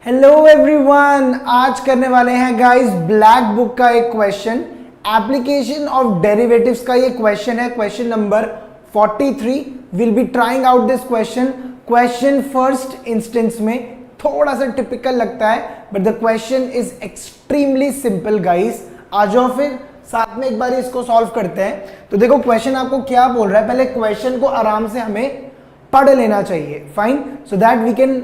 Hello everyone, आज करने वाले हैं गाइस ब्लैक बुक का एक क्वेश्चन, एप्लीकेशन ऑफ डेरिवेटिव्स का ये क्वेश्चन है, question number 43। Will be trying out this question first instance में थोड़ा सा टिपिकल लगता है, but the question is extremely simple guys. आ जाओ फिर साथ में एक बार इसको सॉल्व करते हैं। तो देखो क्वेश्चन आपको क्या बोल रहा है, पहले क्वेश्चन को आराम से हमें पढ़ लेना चाहिए, fine, so that we can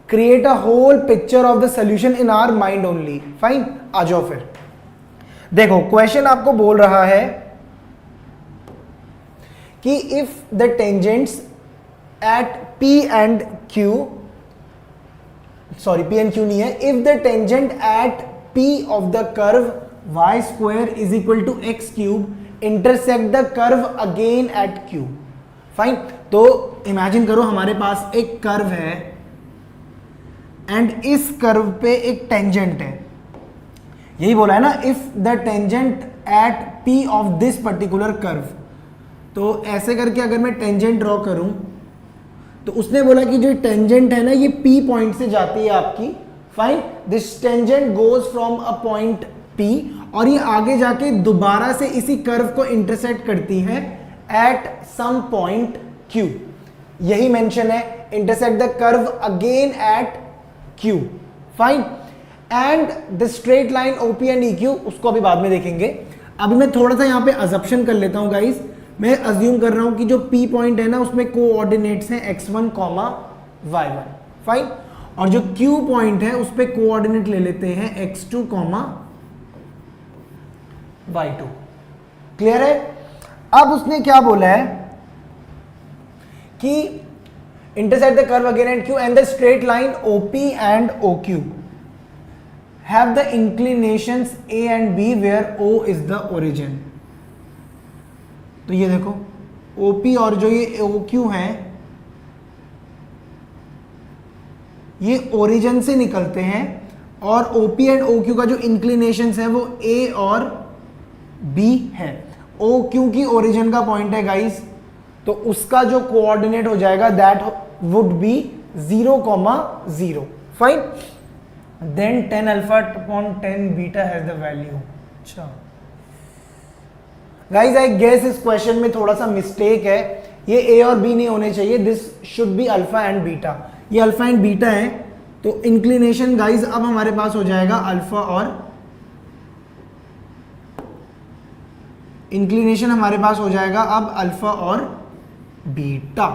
create a whole picture of the solution in our mind only. Fine, आ जाओ फिर। देखो क्वेश्चन आपको बोल रहा है कि if the tangents at P and Q, sorry P and Q नहीं है, if the tangent at P of the curve y square is equal to x cube intersect the curve again at Q। Fine, तो imagine करो हमारे पास एक curve है and इस curve पे एक टेंजेंट है, यही बोला है ना, if the tangent at P of this particular curve. तो ऐसे करके अगर मैं टेंजेंट ड्रॉ करूं तो उसने बोला कि जो टेंजेंट है ना ये P पॉइंट से जाती है आपकी। Fine, this tangent goes from a point P और ये आगे जाके दोबारा से इसी कर्व को इंटरसेक्ट करती है एट सम पॉइंट Q। यही मेंशन है, intersect the curve again at Q। Fine, and the straight line OP and EQ, उसको अभी बाद में देखेंगे। अभी मैं थोड़ा सा यहां पे अजम्पशन कर लेता हूं गाइस। मैं अज्यूम कर रहा हूं कि जो P पॉइंट है ना उसमें कोऑर्डिनेट्स हैं x1, y1। फाइन, और जो Q पॉइंट है उस पे कोऑर्डिनेट ले लेते हैं x2, y2। क्लियर है? अब उसने क्या बोला है कि intersect the curve again at Q and the straight line OP and OQ have the inclinations A and B where O is the origin। तो ये देखो OP और जो ये OQ है ये ओरिजिन से निकलते हैं और OP एंड OQ का जो इंक्लिनेशंस है वो A और B है। OQ की ओरिजिन का पॉइंट है गाइस, तो उसका जो कोऑर्डिनेट हो जाएगा that would be 0, 0। Fine, then 10 alpha upon 10 beta has the value. अच्छा गाइस, आई गेस इस क्वेश्चन में थोड़ा सा मिस्टेक है, ये A और B नहीं होने चाहिए, this should be alpha and beta. ये अल्फा एंड बीटा है, तो इंक्लिनेशन गाइस अब हमारे पास हो जाएगा अल्फा और इंक्लिनेशन हमारे पास हो जाएगा अब अल्फा और बीटा।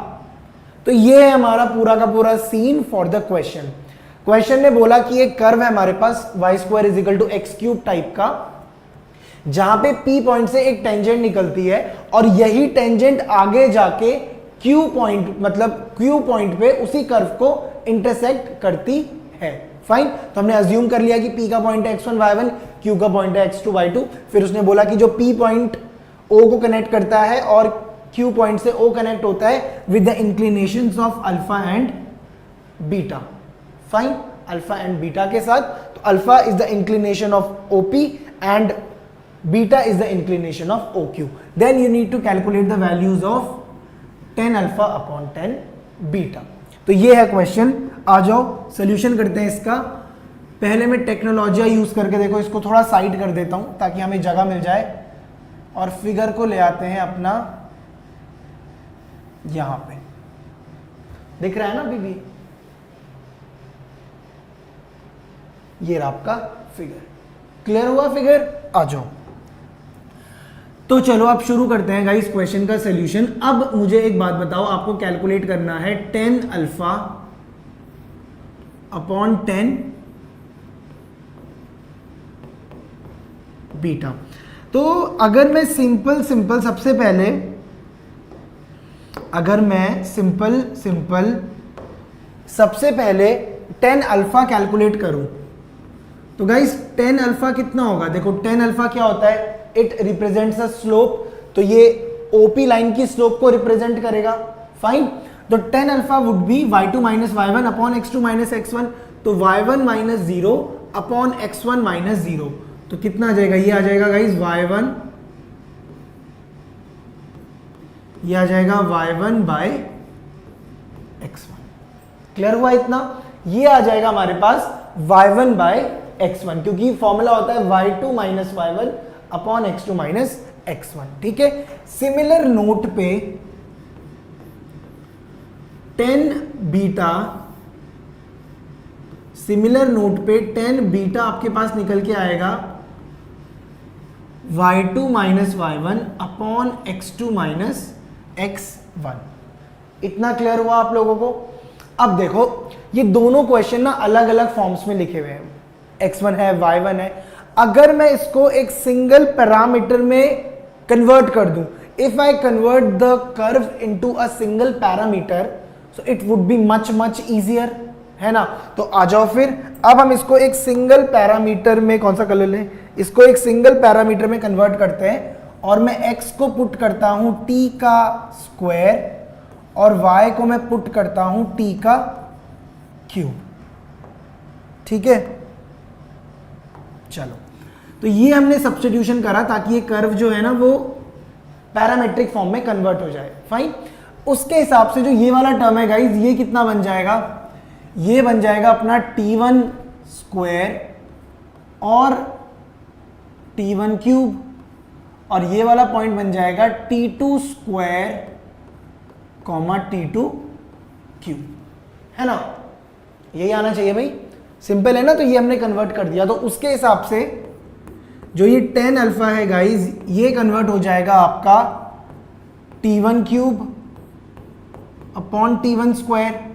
तो ये है हमारा पूरा का पूरा scene for the question. Question ने बोला कि एक कर्व है हमारे पास y square is equal to x cube type का, जहां पे P पॉइंट से एक टेंजेंट निकलती है और यही टेंजेंट आगे जाके Q पॉइंट, मतलब Q पॉइंट पे उसी कर्व को इंटरसेक्ट करती है। फाइन, तो हमने अज्यूम कर लिया कि P का पॉइंट है x1, y1, Q का पॉइंट है x2, y2। फिर उसने बोला कि जो P पॉइंट O को कनेक्ट करता है और Q पॉइंट से O कनेक्ट होता है with the inclinations of alpha and beta. Fine, alpha and beta के साथ, तो alpha is the inclination of OP and beta is the inclination of OQ। Then you need to calculate the values of 10 alpha upon 10 beta. तो ये है question. आ जाओ solution करते हैं इसका। पहले मैं टेक्नोलॉजी यूज करके, देखो इसको थोड़ा साइड कर देता हूं ताकि हमें जगह मिल जाए, और फिगर को ले आते हैं अपना यहां पे। दिख रहा है ना अभी भी? ये रहा आपका फिगर। क्लियर हुआ फिगर? आ जाओ। तो चलो अब शुरू करते हैं गाइस क्वेश्चन का सॉल्यूशन। अब मुझे एक बात बताओ, आपको कैलकुलेट करना है 10 अल्फा अपॉन 10 बीटा। तो अगर मैं सिंपल सबसे पहले अगर मैं सिंपल सबसे पहले 10 अल्फा कैलकुलेट करूं तो गाइस 10 अल्फा कितना होगा? देखो 10 अल्फा क्या होता है? इट रिप्रेजेंट्स अ स्लोप, तो ये OP लाइन की स्लोप को रिप्रेजेंट करेगा। फाइन, तो 10 alpha would be y2 minus y1 upon x2 minus x1, तो y1 minus 0 upon x1 minus 0। तो कितना आ जाएगा? ये आ जाएगा गाइस y1, ये आ जाएगा y1 बाय x1। क्लियर हुआ इतना? ये आ जाएगा हमारे पास y1 बाय x1, क्योंकि फॉर्मूला होता है y2 minus y1 upon x2 minus x1, ठीक है। सिमिलर नोट पे 10 बीटा आपके पास निकल के आएगा y2 minus y1 upon x2 minus x1। इतना क्लियर हुआ आप लोगों को? अब देखो ये दोनों क्वेश्चन ना अलग अलग फॉर्म्स में लिखे हुए हैं, x1 है y1 है। अगर मैं इसको एक सिंगल पैरामीटर में कन्वर्ट कर दूं, if I convert the curve into a single parameter, so it would be much easier, है ना। तो आ जाओ फिर, अब हम इसको एक सिंगल पैरामीटर में, कौन सा कलर लें, इसको एक सिंगल पैरामीटर में कन्वर्ट करते हैं और मैं x को पुट करता हूं t का स्क्वायर और y को मैं पुट करता हूं t का क्यूब, ठीक है। चलो, तो ये हमने सब्स्टिट्यूशन करा ताकि ये कर्व जो है ना वो पैरामेट्रिक फॉर्म में कन्वर्ट हो जाए, फाइन। उसके हिसाब से जो ये वाला टर्म है गाइज, ये कितना बन जाएगा, ये बन जाएगा अपना t1 स्क्वायर और t1 क्यूब, और ये वाला पॉइंट बन जाएगा t2 square comma t2 cube, है ना। यही आना चाहिए भाई, सिंपल है ना। तो ये हमने कन्वर्ट कर दिया, तो उसके हिसाब से जो ये tan अल्फा है गाइज, ये कन्वर्ट हो जाएगा आपका t1 cube upon t1 square,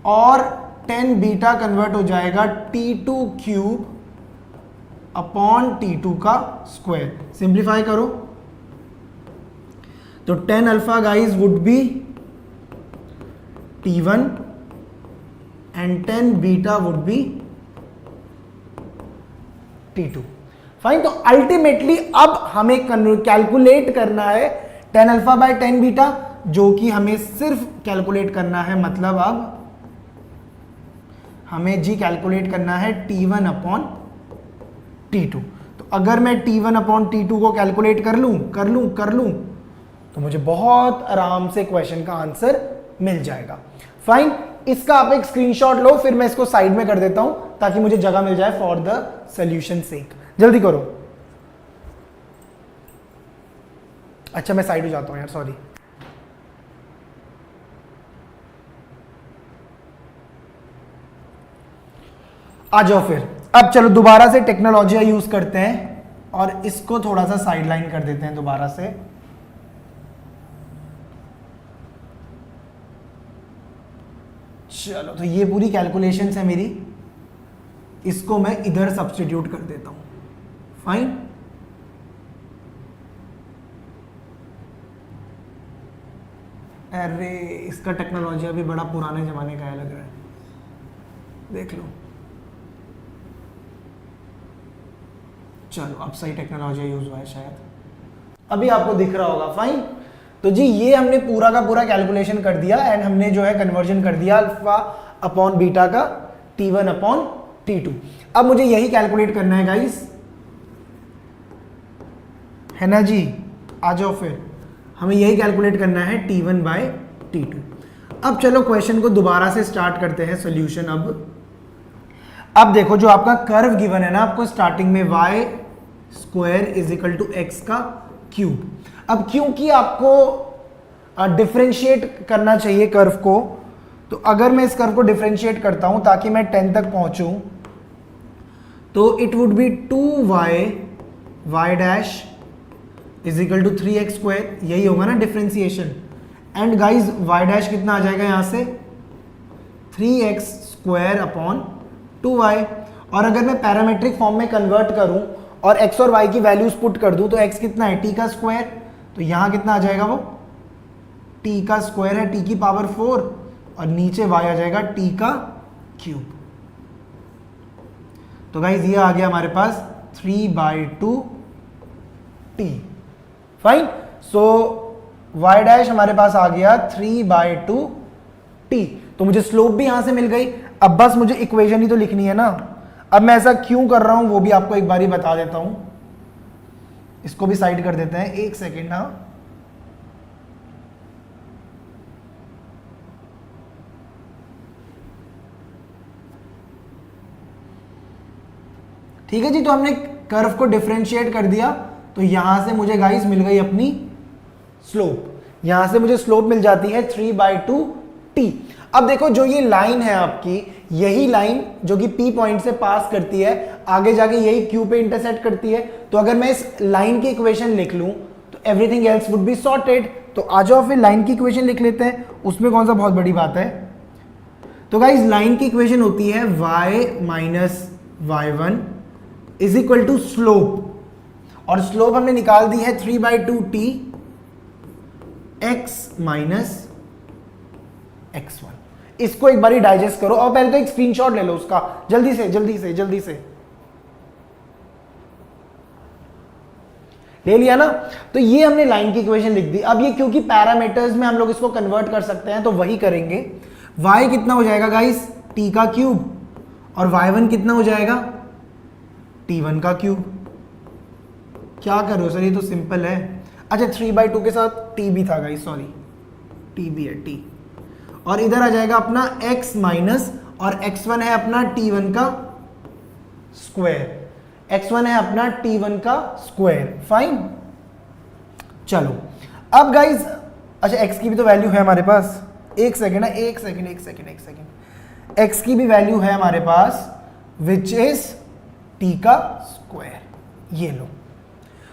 और tan बीटा कन्वर्ट हो जाएगा t2 क्यूब अपॉन t2 का स्क्वायर। सिंप्लीफाई करो तो tan alpha guys would be t1 and tan beta would be t2, fine. तो अल्टीमेटली अब हमें कैलकुलेट करना है tan alpha by tan beta, जो कि हमें सिर्फ कैलकुलेट करना है, मतलब अब हमें जी कैलकुलेट करना है t1 अपॉन t2। तो अगर मैं t1 अपॉन t2 को कैलकुलेट कर लूं तो मुझे बहुत आराम से क्वेश्चन का आंसर मिल जाएगा, फाइन। इसका आप एक स्क्रीनशॉट लो, फिर मैं इसको साइड में कर देता हूं ताकि मुझे जगह मिल जाए फॉर द सॉल्यूशन सेक। जल्दी करो। अच्छा मैं साइड हो जाता हूं यार, सॉरी। आ जाओ फिर, अब चलो दोबारा से टेक्नोलॉजी यूज करते हैं और इसको थोड़ा सा साइडलाइन कर देते हैं दोबारा से। चलो, तो ये पूरी कैलकुलेशंस है मेरी, इसको मैं इधर सब्स्टिट्यूट कर देता हूं, फाइन। अरे इसका टेक्नोलॉजी अभी बड़ा पुराने जमाने का है लग रहा है, देख लो। चलो अब सही टेक्नोलॉजी यूज हुआ है शायद, अभी आपको दिख रहा होगा, फाइन। तो जी ये हमने पूरा का पूरा कैलकुलेशन कर दिया एंड हमने जो है कन्वर्जन कर दिया अल्फा अपॉन बीटा का t1 अपॉन t2। अब मुझे यही कैलकुलेट करना है गाइस, है ना जी। आ जाओ फिर, हमें यही कैलकुलेट करना है t1 बाय t2। अब चलो क्वेश्चन को दोबारा से स्टार्ट करते हैं सॉल्यूशन। अब देखो जो आपका कर्व गिवन है ना आपको स्टार्टिंग में, y square is equal to x का क्यूब। अब क्योंकि आपको डिफरेंशिएट करना चाहिए कर्व को, तो अगर मैं इस कर्व को डिफरेंशिएट करता हूं ताकि मैं 10 तक पहुंचूं, तो it would be 2y dash is equal to 3x square, यही होगा ना differentiation. And guys y dash कितना आ जाएगा यहां से, 3x स्क्वायर अपॉन 2y। और अगर मैं पैरामेट्रिक फॉर्म में कन्वर्ट करूं और x और y की वैल्यूज पुट कर दूं, तो x कितना है, t का स्क्वायर, तो यहां कितना आ जाएगा वो, t का स्क्वायर है, t की पावर 4, और नीचे y आ जाएगा t का क्यूब। तो गाइज ये आ गया हमारे पास 3/2t, फाइन। सो y डैश हमारे पास आ गया 3/2t। तो मुझे स्लोप भी यहां से मिल गई। अब बस मुझे इक्वेशन ही तो लिखनी है ना। अब मैं ऐसा क्यों कर रहा हूं वो भी आपको एक बारी बता देता हूं, इसको भी साइड कर देते हैं, एक सेकेंड ना। ठीक है जी, तो हमने कर्व को डिफरेंशिएट कर दिया, तो यहां से मुझे गाइस मिल गई अपनी स्लोप, यहां से मुझे स्लोप मिल जाती है 3/2 t। अब देखो जो ये लाइन है आपकी, यही लाइन जो कि P पॉइंट से पास करती है, आगे जाके यही Q पे इंटरसेक्ट करती है, तो अगर मैं इस लाइन की इक्वेशन लिख लूं तो everything else would be sorted. तो आ जाओ फिर लाइन की इक्वेशन लिख लेते हैं, उसमें कौन सा बहुत बड़ी बात है। तो गाइस लाइन की इक्वेशन होती है y minus y1 is equal to slope, और स्लोप हमने निकाल दी है 3/2 t x माइनस x1। इसको एक बारी डाइजेस्ट करो, और पहले तो एक स्क्रीनशॉट ले लो उसका, जल्दी से जल्दी से जल्दी से। ले लिया ना, तो ये हमने लाइन की इक्वेशन लिख दी। अब ये क्योंकि पैरामीटर्स में हम लोग इसको कन्वर्ट कर सकते हैं, तो वही करेंगे। y कितना हो जाएगा गाइस, t का क्यूब, और y1 कितना हो जाएगा, t1 का क्यूब। क्या कर रहे हो सर, ये तो सिंपल है। अच्छा 3/2 के साथ t भी था गाइस, सॉरी t भी है, t, और इधर आ जाएगा अपना x माइनस, और x1 है अपना t1 का स्क्वायर, x1 है अपना t1 का स्क्वायर। फाइन, चलो अब गाइस, अच्छा x की भी तो वैल्यू है हमारे पास, एक सेकेंड है, एक सेकेंड, x की भी वैल्यू है हमारे पास विच इज t का स्क्वायर, ये लो।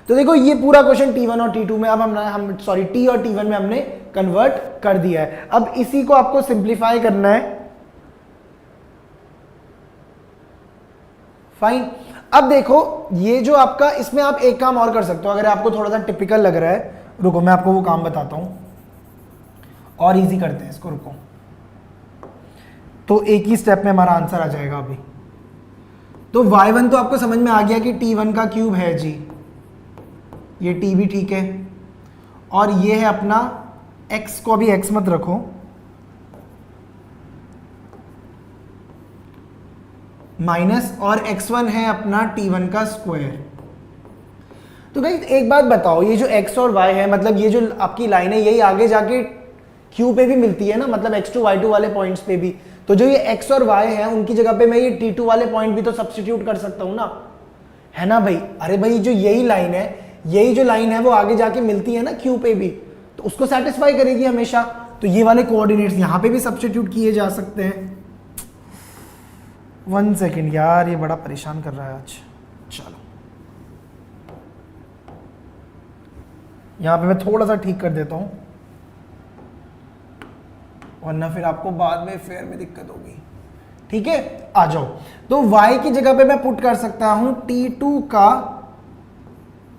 तो देखो ये पूरा क्वेश्चन T1 और T2 में अब हम सॉरी T और T1 में हमने कन्वर्ट कर दिया है। अब इसी को आपको सिंप्लीफाई करना है। फाइन, अब देखो ये जो आपका, इसमें आप एक काम और कर सकते हो, अगर आपको थोड़ा सा टिपिकल लग रहा है, रुको मैं आपको वो काम बताता हूं, और इजी करते हैं इसको, रुको। तो एक ही स्टेप में हमारा आंसर आ जाएगा अभी। तो y1 तो आपको समझ में आ गया कि t1 का क्यूब है जी, ये t भी ठीक है, और ये है अपना x, को अभी x मत रखो, माइनस, और x1 है अपना t1 का स्क्वायर। तो गाइस एक बात बताओ, ये जो x और y है, मतलब ये जो आपकी लाइन है, यही आगे जाके q पे भी मिलती है ना, मतलब x2 y2 वाले पॉइंट्स पे भी। तो जो ये x और y है उनकी जगह पे मैं ये t2 वाले पॉइंट भी तो सब्स्टिट्यूट कर सकता हूं ना, है ना भाई। अरे भाई जो यही लाइन है, यही जो लाइन है वो आगे जाके मिलती है ना q पे भी, तो उसको सेटिस्फाई करेगी हमेशा। तो ये वाले कोऑर्डिनेट्स यहां पे भी सब्स्टिट्यूट किए जा सकते हैं। 1 सेकेंड यार, ये बड़ा परेशान कर रहा है आज। चलो यहां पे मैं थोड़ा सा ठीक कर देता हूं, वरना फिर आपको बाद में फेयर में दिक्कत होगी। ठीक है, आ जाओ। तो y की जगह पे मैं पुट कर सकता हूं t2 का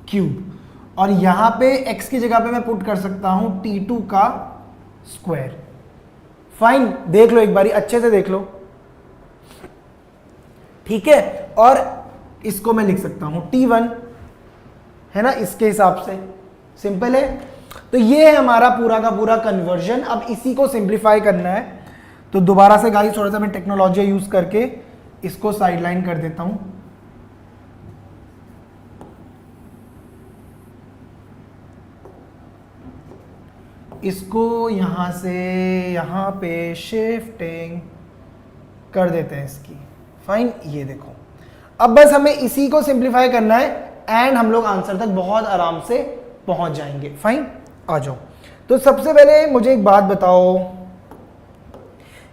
क्यूब, और यहां पे x की जगह पे मैं पुट कर सकता हूं t2 का स्क्वायर। फाइन, देख लो एक बारी अच्छे से देख लो, ठीक है। और इसको मैं लिख सकता हूं t1, है ना, इसके हिसाब से, सिंपल है। तो ये है हमारा पूरा का पूरा कन्वर्जन। अब इसी को सिंप्लीफाई करना है, तो दोबारा से गाइस थोड़ा सा मैं टेक्नोलॉजी यूज करके इसको साइडलाइन कर देता हूं। इसको यहां से यहां पे शिफ्टिंग कर देते हैं इसकी। फाइन, ये देखो, अब बस हमें इसी को सिंप्लीफाई करना है एंड हम लोग आंसर तक बहुत आराम से पहुंच जाएंगे। फाइन, आ जाओ। तो सबसे पहले मुझे एक बात बताओ,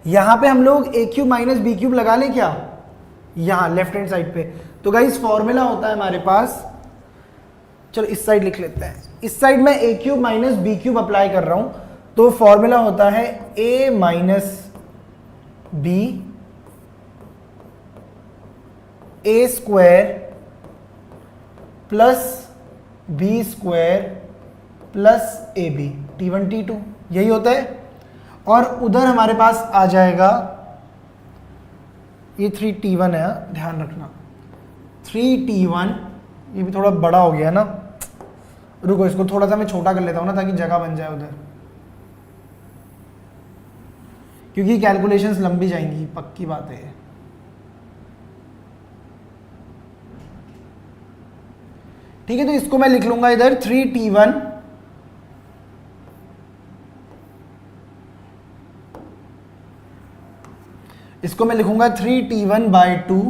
यहां पे हम लोग ए क्यूब माइनस बी क्यूब लगा लें क्या, यहां लेफ्ट हैंड साइड पे। तो गाइस फॉर्मूला होता है हमारे पास, चलो इस साइड लिख लेते हैं, इस साइड में A cube minus B cube apply कर रहा हूं, तो फॉर्मूला होता है A minus B A square plus B square plus A B, t1 t2, यही होता है। और उधर हमारे पास आ जाएगा ये 3t1 है, ध्यान रखना 3t1, ये भी थोड़ा बड़ा हो गया ना, रुको इसको थोड़ा सा मैं छोटा कर लेता हूं ना, ताकि जगह बन जाए उधर, क्योंकि कैलकुलेशंस लंबी जाएंगी, पक्की बात है। ठीक है, तो इसको मैं लिख लूंगा इधर 3t1 इसको मैं लिखूंगा 3t1/2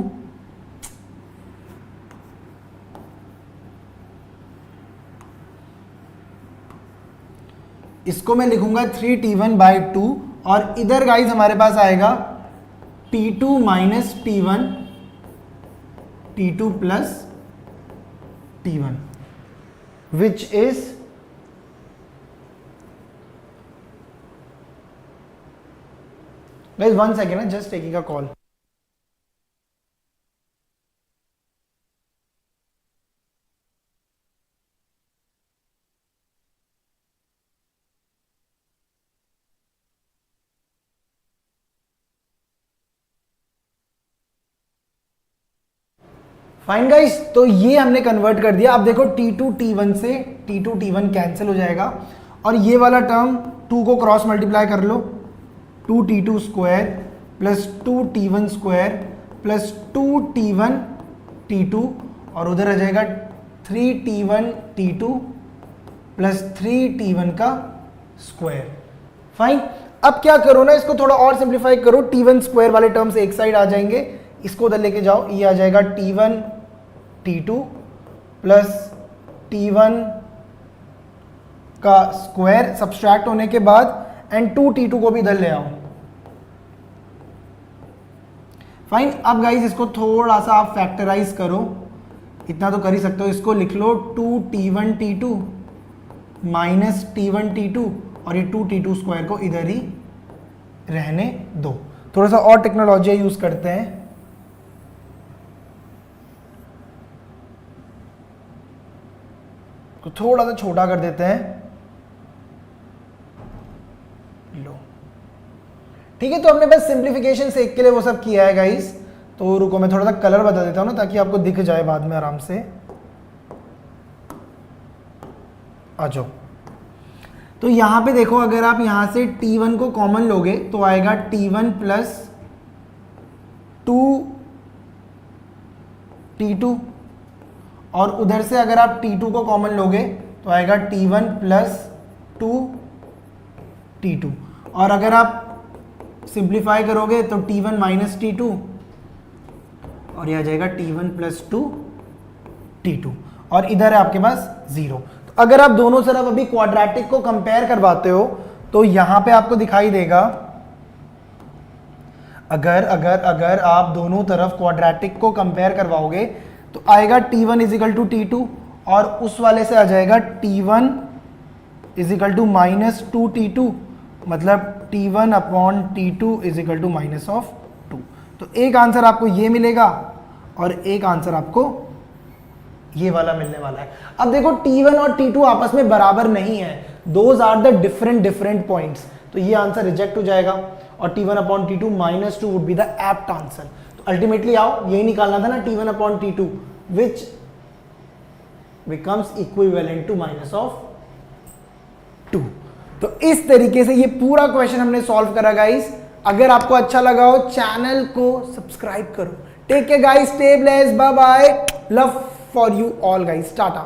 इसको मैं लिखूंगा 3t1/2 और इधर गाइज हमारे पास आएगा t2 minus t1 t2 plus t1 which is guys 1 second, just taking a call. Fine guys, तो ये हमने कन्वर्ट कर दिया। अब देखो t2 t1 से t2 t1 कैंसिल हो जाएगा और ये वाला टर्म 2 को क्रॉस मल्टीप्लाई कर लो, 2t2 square plus 2t1 square plus 2t1 t2 और उधर आ जाएगा 3t1 t2 प्लस 3t1 का स्क्वायर। फाइन, अब क्या करो ना, इसको थोड़ा और सिंप्लीफाई करो, t1 स्क्वायर वाले टर्म्स एक साइड आ जाएंगे, इसको उधर लेके जाओ, ये आ जाएगा t1 t2 प्लस t1 का स्क्वायर सब्सट्रैक्ट होने के बाद एंड 2t2 को भी इधर ले आओ। फाइन, अब गाइस इसको थोड़ा सा आप फैक्टराइज करो, इतना तो कर ही सकते हो, इसको लिख लो 2t1 t2 minus t1 t2 और ये 2t2 स्क्वायर को इधर ही रहने दो। थोड़ा सा और टेक्नोलॉजी यूज करते हैं, तो थोड़ा सा छोटा कर देते हैं, लो ठीक है। तो हमने बस सिंप्लीफिकेशन सेक के लिए वो सब किया है गाइस, तो रुको मैं थोड़ा सा कलर बता देता हूं ना ताकि आपको दिख जाए बाद में आराम से। आ जाओ, तो यहां पे देखो, अगर आप यहां से t1 को कॉमन लोगे तो आएगा t1 प्लस 2t2 और उधर से अगर आप t2 को कॉमन लोगे तो आएगा t1 प्लस 2t2 और अगर आप सिंप्लीफाई करोगे तो t1 माइनस t2 और यह आ जाएगा t1 प्लस 2t2 और इधर है आपके पास 0। तो अगर आप दोनों तरफ अभी क्वाड्रेटिक को कंपेयर करवाते हो तो यहां पे आपको दिखाई देगा, अगर आप दोनों तरफ क्वाड्रेटिक को कंपेयर करवाओगे तो आएगा t1 इजिकल टू t2 और उस वाले से आ जाएगा t1 is equal to minus 2t2, मतलब t1 upon t2 is equal to minus of 2। तो एक आंसर आपको ये मिलेगा और एक आंसर आपको ये वाला मिलने वाला है। अब देखो t1 और t2 आपस में बराबर नहीं है, those are the different points, तो ये आंसर रिजेक्ट हो जाएगा और t1 upon t2 minus 2 would be the apt answer. तो अल्टीमेटली आओ यही निकालना था ना, t1 upon t2 which becomes equivalent to minus of 2। तो इस तरीके से ये पूरा क्वेश्चन हमने सॉल्व करा गाइस। अगर आपको अच्छा लगा हो चैनल को सब्सक्राइब करो। Take care guys, stay blessed, bye bye, love for you all guys, Tata.